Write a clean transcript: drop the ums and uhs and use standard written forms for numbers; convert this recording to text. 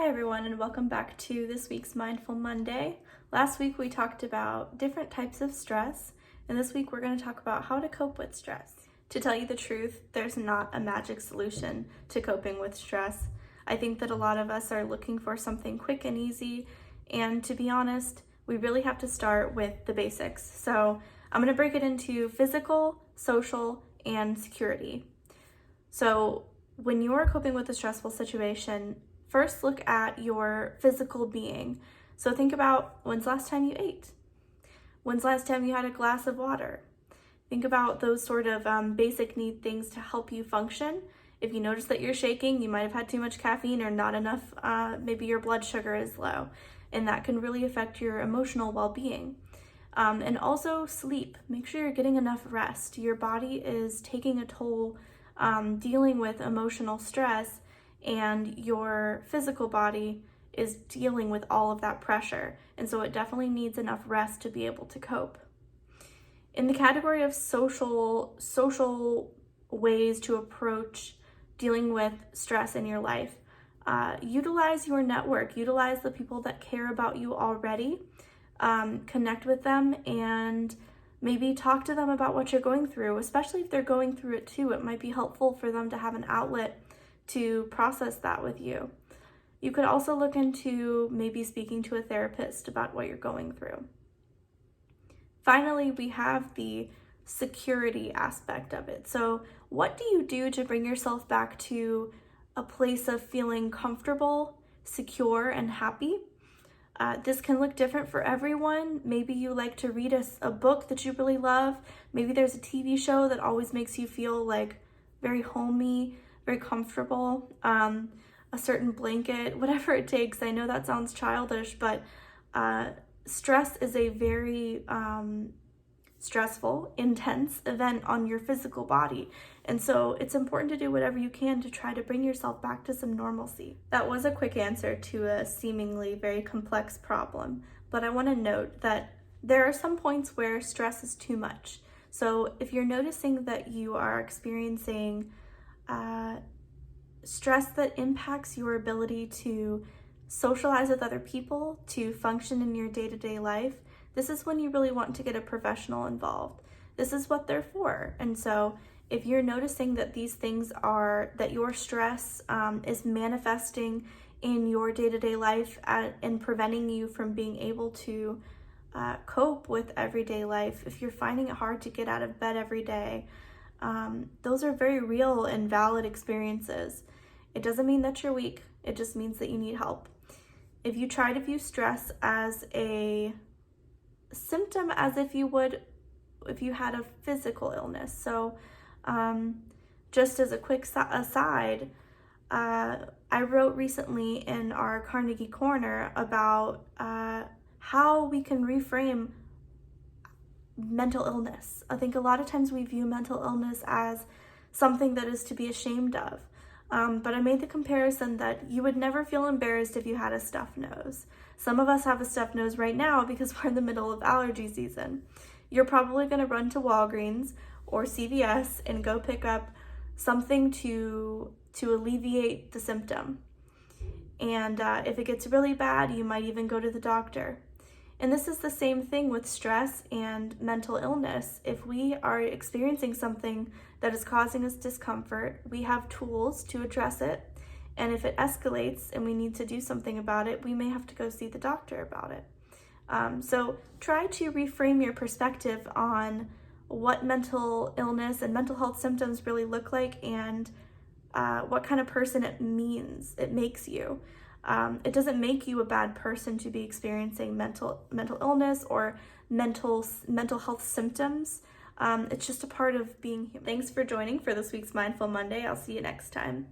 Hi everyone, and welcome back to this week's Mindful Monday. Last week we talked about different types of stress, and this week we're going to talk about how to cope with stress. To tell you the truth, there's not a magic solution to coping with stress. I think that a lot of us are looking for something quick and easy, and to be honest, we really have to start with the basics. So I'm going to break it into physical, social, and security. So when you're coping with a stressful situation, first look at your physical being. So think about, when's the last time you ate? When's the last time you had a glass of water? Think about those sort of basic need things to help you function. If you notice that you're shaking, you might have had too much caffeine or not enough, maybe your blood sugar is low, and that can really affect your emotional well-being. And also sleep. Make sure you're getting enough rest. Your body is taking a toll dealing with emotional stress, and your physical body is dealing with all of that pressure. And so it definitely needs enough rest to be able to cope. In the category of social ways to approach dealing with stress in your life, utilize your network, utilize the people that care about you already, connect with them, and maybe talk to them about what you're going through, especially if they're going through it too. It might be helpful for them to have an outlet to process that with you. You could also look into maybe speaking to a therapist about what you're going through. Finally, we have the security aspect of it. So what do you do to bring yourself back to a place of feeling comfortable, secure, and happy? This can look different for everyone. Maybe you like to read a book that you really love. Maybe there's a TV show that always makes you feel like very homey, very comfortable, a certain blanket, whatever it takes. I know that sounds childish, but stress is a very stressful, intense event on your physical body. And so it's important to do whatever you can to try to bring yourself back to some normalcy. That was a quick answer to a seemingly very complex problem, but I want to note that there are some points where stress is too much. So if you're noticing that you are experiencing stress that impacts your ability to socialize with other people, to function in your day-to-day life, this is when you really want to get a professional involved. This is what they're for. And so if you're noticing that these things that your stress is manifesting in your day-to-day life and preventing you from being able to cope with everyday life, if you're finding it hard to get out of bed every day, those are very real and valid experiences. It doesn't mean that you're weak. It just means that you need help. If you try to view stress as a symptom, as if you would if you had a physical illness. So just as a quick aside, I wrote recently in our Carnegie Corner about how we can reframe mental illness. I think a lot of times we view mental illness as something that is to be ashamed of. But I made the comparison that you would never feel embarrassed if you had a stuffed nose. Some of us have a stuffed nose right now because we're in the middle of allergy season. You're probably going to run to Walgreens or CVS and go pick up something to alleviate the symptom. And if it gets really bad, you might even go to the doctor. And this is the same thing with stress and mental illness. If we are experiencing something that is causing us discomfort, we have tools to address it. And if it escalates and we need to do something about it, we may have to go see the doctor about it. So try to reframe your perspective on what mental illness and mental health symptoms really look like, and what kind of person it makes you. It doesn't make you a bad person to be experiencing mental illness or mental health symptoms. It's just a part of being human. Thanks for joining for this week's Mindful Monday. I'll see you next time.